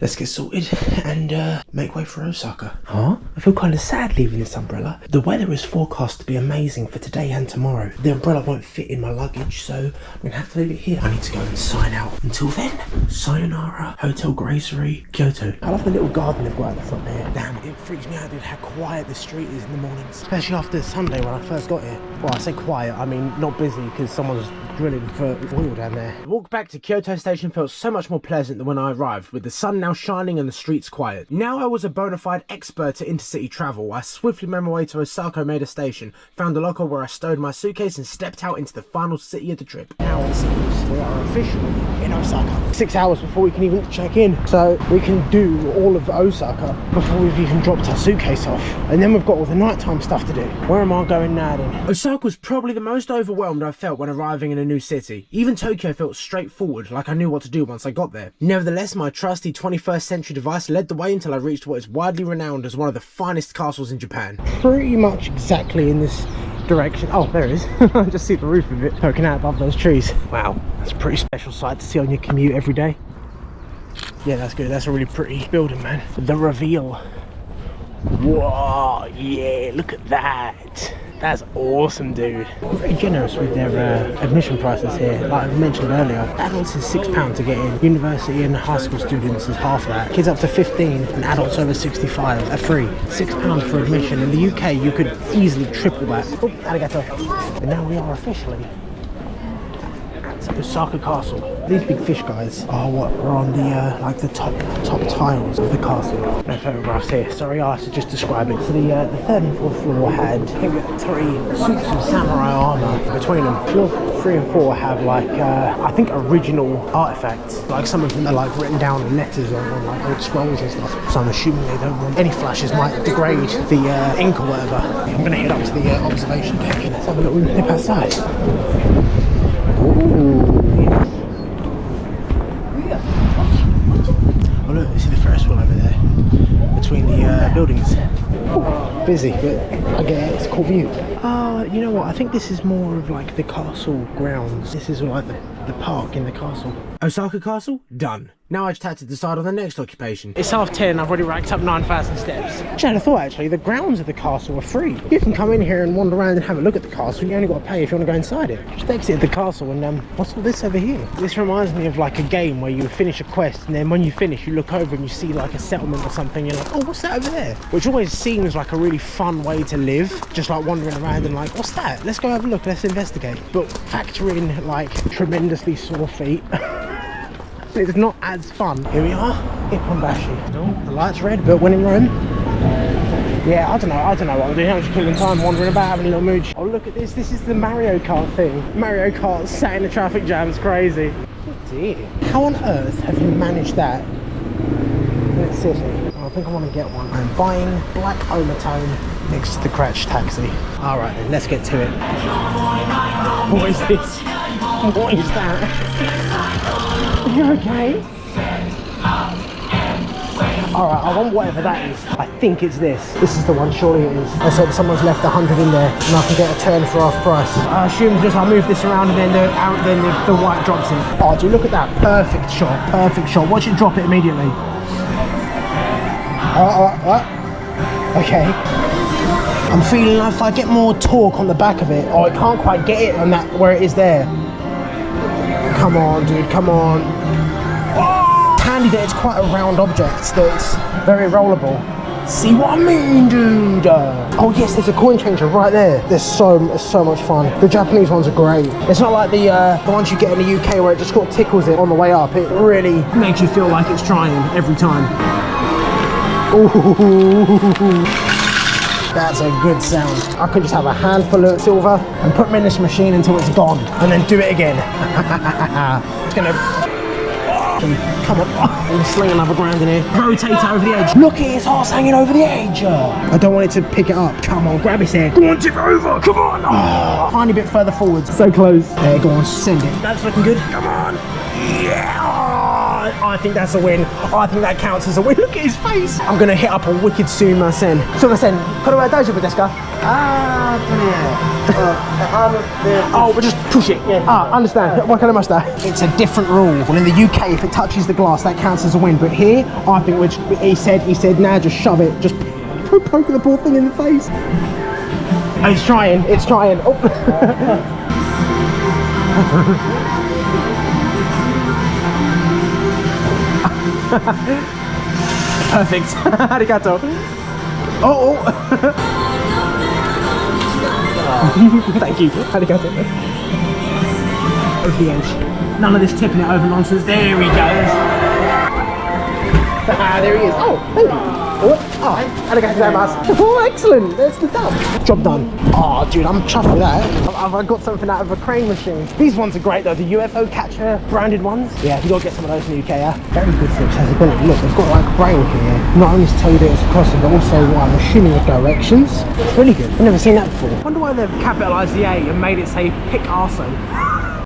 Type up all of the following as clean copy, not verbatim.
Let's get sorted and make way for Osaka. Huh? I feel kind of sad leaving this umbrella. The weather is forecast to be amazing for today and tomorrow. The umbrella won't fit in my luggage, so I'm gonna have to leave it here. I need to go and sign out. Until then, sayonara, Hotel Gracery, Kyoto. I love the little garden they've got at the front there. Damn, it freaks me out, dude, how quiet the street is in the mornings. Especially after Sunday when I first got here. Well, I say quiet, I mean not busy, because someone's drilling for oil down there. The walk back to Kyoto station felt so much more pleasant than when I arrived, with the sun now shining and the streets quiet. Now I was a bona fide expert at intercity travel. I swiftly made my way to Osaka Umeda station, found a locker where I stowed my suitcase and stepped out into the final city of the trip. Now it seems we are officially in Osaka. 6 hours before we can even check in, so we can do all of Osaka before we've even dropped our suitcase off. And then we've got all the nighttime stuff to do. Where am I going now then? Osaka was probably the most overwhelmed I felt when arriving in a new city. Even Tokyo felt straightforward, like I knew what to do once I got there. Nevertheless, my trusty 21st century device led the way until I reached what is widely renowned as one of the finest castles in Japan. Pretty much exactly in this direction. Oh, there it is. I just see the roof of it poking out above those trees. Wow, that's a pretty special sight to see on your commute every day. Yeah, that's good. That's a really pretty building, man. The reveal. Whoa, yeah, look at that. That's awesome, dude. Very generous with their admission prices here. Like I mentioned earlier, adults is £6 to get in. University and high school students is half that. Kids up to 15 and adults over 65 are free. £6 for admission. In the UK, you could easily triple that. Oh, arigato. And now we are officially at Osaka Castle. These big fish guys are what are on the like the top tiles of the castle. No photographs here. Sorry, I have to just describe it. So the third and fourth floor had, I think, 3 suits of samurai armor between them. Floor 3 and 4 have like I think original artifacts. Like some of them are like written down in letters on like old scrolls and stuff. So I'm assuming they don't want any flashes might degrade the ink or whatever. I'm gonna head up to the observation deck. Let's have a little nip outside. Ooh. Oh look, you see the Ferris wheel over there between the buildings. Ooh, busy, but I get it, it's a cool view. You know what, I think this is more of like the castle grounds. This is like the park in the castle. Osaka Castle, done. Now I just had to decide on the next occupation. It's 10:30, I've already racked up 9,000 steps. Which I had a thought actually, the grounds of the castle are free. You can come in here and wander around and have a look at the castle. You only got to pay if you want to go inside it. Just exit the castle and what's all this over here? This reminds me of like a game where you finish a quest and then when you finish you look over and you see like a settlement or something. You're like, oh, what's that over there? Which always seems like a really fun way to live. Just like wandering around and like, what's that? Let's go have a look, let's investigate. But factor in like tremendously sore feet. It's not as fun. Here we are, Ipponbashi. Oh, the light's red, but when in Rome. Yeah, I don't know what I'm doing. I'm just killing time, wandering about, having a little mooch. Oh, look at this. This is the Mario Kart thing. Mario Kart sat in the traffic jam's crazy. Oh dear. How on earth have you managed that in the city? Oh, I think I want to get one. I'm buying black Omatone next to the Cratch taxi. All right then, let's get to it. What is this? What is that? Are you okay? Alright, I want whatever that is. I think it's this. This is the one, surely it is. Let's hope someone's left 100 in there and I can get a turn for half price. I assume just I move this around and then the white drops in. Oh, do you look at that? Perfect shot. Perfect shot. Watch it drop it immediately. Okay. I'm feeling like if I get more torque on the back of it. Oh, I can't quite get it on that where it is there. Come on, dude, come on. Oh! It's handy that it's quite a round object, that it's very rollable. See what I mean, dude? Oh yes, there's a coin changer right there. It's so much fun. The Japanese ones are great. It's not like the ones you get in the UK where it just sort of tickles it on the way up. It really makes you feel like it's trying every time. Ooh. That's a good sound. I could just have a handful of silver and put them in this machine until it's gone and then do it again. It's gonna... Come on. I'm sling another grand in here. Rotate it over the edge. Look at his horse hanging over the edge. I don't want it to pick it up. Come on, grab his head. Go on, tip over. Come on. Oh, tiny bit further forwards. So close. There, go on, send it. That's looking good. Come on. Yeah. I think that's a win. I think that counts as a win. Look at his face. I'm gonna hit up a wicked sumimasen. Sumimasen, korewa daijoubu desu ka? Oh, but just push it. Yeah. Understand. It's a different rule. Well, in the UK, if it touches the glass, that counts as a win. But here, I think, which he said, nah, just shove it. Just poke the poor thing in the face. Oh, it's trying. Oh. Perfect. Arigato. Oh. Thank you. Arigato. Over the edge. None of this tipping it over nonsense. There he goes. There he is. Oh, thank you. Arigato gozaimasu. Oh, excellent. That's the done. Job done. Oh, dude, I'm chuffed with that. I've got something out of a crane machine. These ones are great though. The UFO catcher branded ones. Yeah, you gotta get some of those in the UK. Yeah. Very good for accessibility. Look, they've got like a braille here. Not only to tell you that it's crossing, but also I'm assuming the directions. It's really good. I've never seen that before. I wonder why they've capitalised the A and made it say Picasso.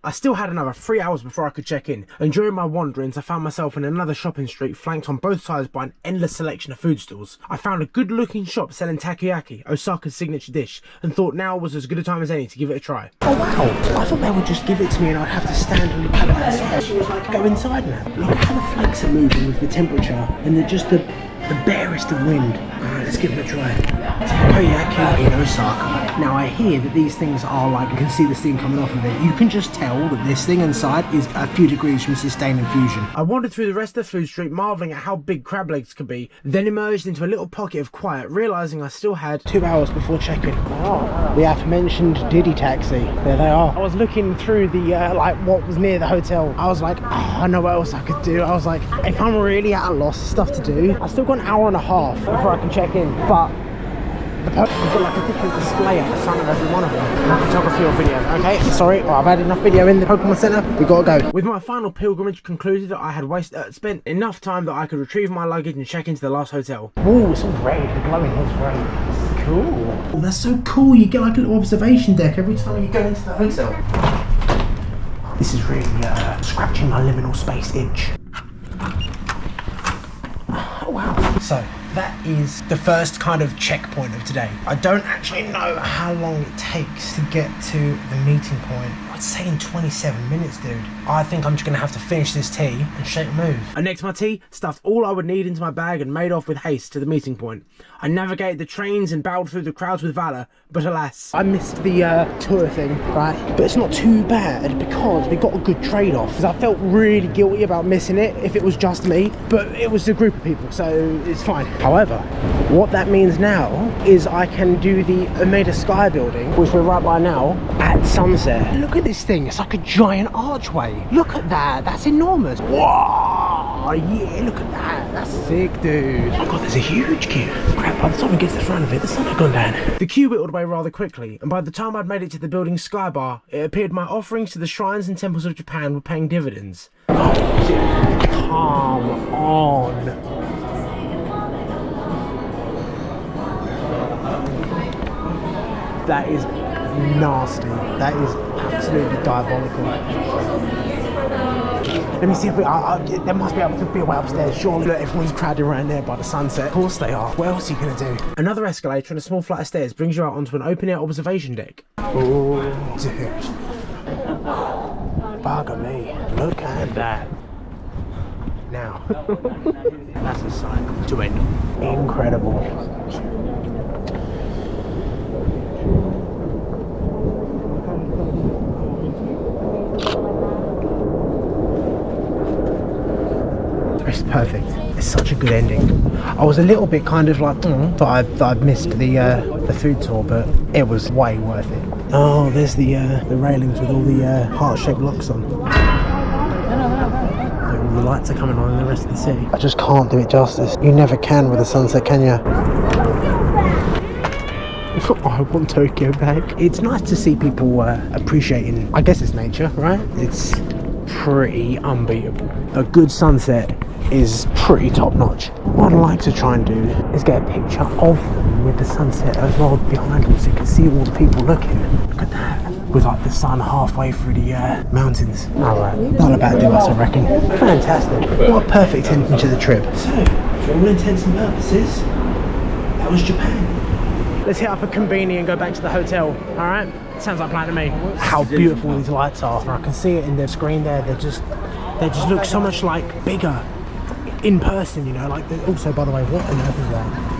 I still had another 3 hours before I could check in, and during my wanderings I found myself in another shopping street flanked on both sides by an endless selection of food stalls. I found a good looking shop selling takoyaki, Osaka's signature dish, and thought now was as good a time as any to give it a try. Oh wow, I thought they would just give it to me and I'd have to stand and look at it outside. She was like, go inside now. Look how the flakes are moving with the temperature and they're just the barest of wind. Alright, let's give it a try. Takoyaki in Osaka. Now I hear that these things are like, you can see the steam coming off of it. You can just tell that this thing inside is a few degrees from sustained infusion. I wandered through the rest of the food street marvelling at how big crab legs could be, then emerged into a little pocket of quiet, realising I still had 2 hours before check-in. Oh, the aforementioned Diddy taxi. There they are. I was looking through the, like what was near the hotel. I was like, oh, I know what else I could do. I was like, if I'm really at a loss of stuff to do, I've still got an hour and a half before I can check in, but the Pokemon's got like a different display at the front of every one of them. Photography or video, okay? Sorry, I've had enough video in the Pokemon Center, we gotta go. With my final pilgrimage concluded, I had spent enough time that I could retrieve my luggage and check into the last hotel. Ooh, it's all red, the glowing is red. Cool. Oh, that's so cool, you get like a little observation deck every time you go into the hotel. This is really scratching my liminal space itch. Oh, wow. So, that is the first kind of checkpoint of today. I don't actually know how long it takes to get to the meeting point. I'd say in 27 minutes, dude. I think I'm just gonna have to finish this tea and shake a move. I necked my tea, stuffed all I would need into my bag and made off with haste to the meeting point. I navigated the trains and battled through the crowds with valour, but alas, I missed the tour thing, right? But it's not too bad because we got a good trade-off. Because I felt really guilty about missing it if it was just me, but it was a group of people, so it's fine. However, what that means now is I can do the Umeda Sky Building, which we're right by now, at sunset. Look at this thing, it's like a giant archway. Look at that, that's enormous. Whoa, yeah, look at that, that's sick, dude. Oh god, there's a huge queue. Crap, by the time we get to the front of it, the sun had gone down. The queue whittled away rather quickly, and by the time I'd made it to the building's sky bar, it appeared my offerings to the shrines and temples of Japan were paying dividends. Oh, dude, come on. That is nasty. That is absolutely diabolical. Let me see if there must be able to be a way upstairs. Surely everyone's crowded around there by the sunset. Of course they are. What else are you going to do? Another escalator and a small flight of stairs brings you out onto an open-air observation deck. Oh, dude. Bugger me. Look at that. Now, that's a sight to end. Incredible. It's perfect. It's such a good ending. I was a little bit kind of like, that I'd missed the food tour, but it was way worth it. Oh, there's the railings with all the heart-shaped locks on. The lights are coming on in the rest of the city. I just can't do it justice. You never can with a sunset, can you? I want Tokyo back. It's nice to see people appreciating, I guess it's nature, right? It's pretty unbeatable. A good sunset is pretty top notch. What I'd like to try and do is get a picture of them with the sunset as well behind them so you can see all the people looking. Look at that. with like the sun halfway through the mountains. Alright, that'll about do us, I reckon. Fantastic. What a perfect ending to the trip. So, for all intents and purposes, that was Japan. Let's hit up a Konbini and go back to the hotel, alright? Sounds like a plan to me. How beautiful these lights are. I can see it in the screen there. They just look so much like bigger in person, you know. Like, also, by the way, what on earth is that?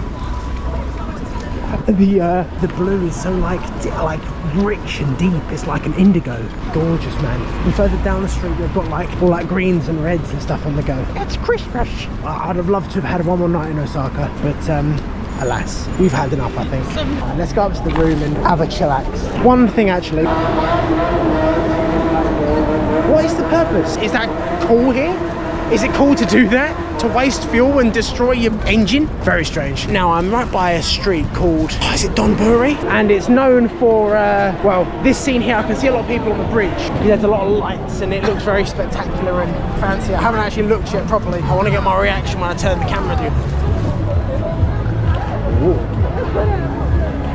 The blue is so like rich and deep. It's like an indigo. Gorgeous, man. And further down the street we've got like all like greens and reds and stuff on the go. It's Christmas. I'd have loved to have had one more night in Osaka, but alas, we've had enough, I think. Right, let's go up to the room and have a chillax. One thing actually. What is the purpose? Is that cool here? Is it cool to do that? To waste fuel and destroy your engine? Very strange. Now I'm right by a street called, is it Donburi? And it's known for, well, this scene here, I can see a lot of people on the bridge. There's a lot of lights and it looks very spectacular and fancy. I haven't actually looked yet properly. I want to get my reaction when I turn the camera, dude. Ooh.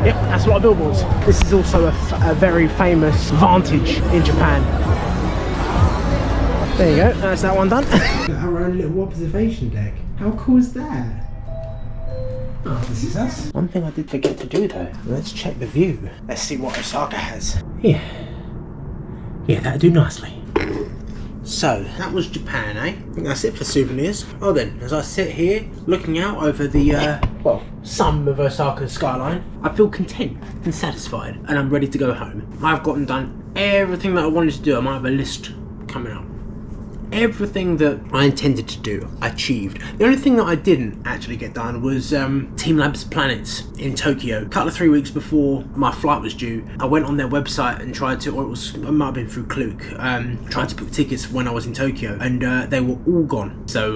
Yep, that's a lot of billboards. This is also a very famous vantage in Japan. There you go, that's that one done. Our own little observation deck. How cool is that? Oh, this is us. One thing I did forget to do though, let's check the view. Let's see what Osaka has. Yeah, that'll do nicely. So, that was Japan, eh? I think that's it for souvenirs. Oh then, as I sit here, looking out over the, well, some of Osaka's skyline, I feel content and satisfied, and I'm ready to go home. I've gotten done everything that I wanted to do. I might have a list coming up. Everything that I intended to do, I achieved. The only thing that I didn't actually get done was Team Labs Planets in Tokyo. A couple of 3 weeks before my flight was due, I went on their website and tried to, or it might have been through Klook, tried to book tickets when I was in Tokyo, and they were all gone. So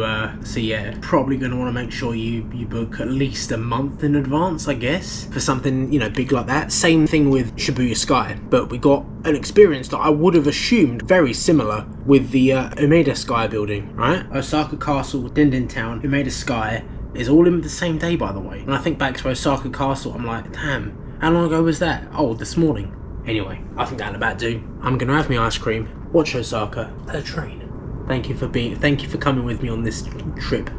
yeah, probably going to want to make sure you book at least a month in advance, I guess, for something, you know, big like that. Same thing with Shibuya Sky, but we got an experience that I would have assumed very similar with the Umeda Sky Building, right? Osaka Castle, Denden Town, Umeda Sky is all in the same day, by the way. When I think back to Osaka Castle, I'm like, damn, how long ago was that? Oh, this morning. Anyway, I think that'll about do. I'm gonna have my ice cream, watch Osaka, and a train. Thank you for coming with me on this trip.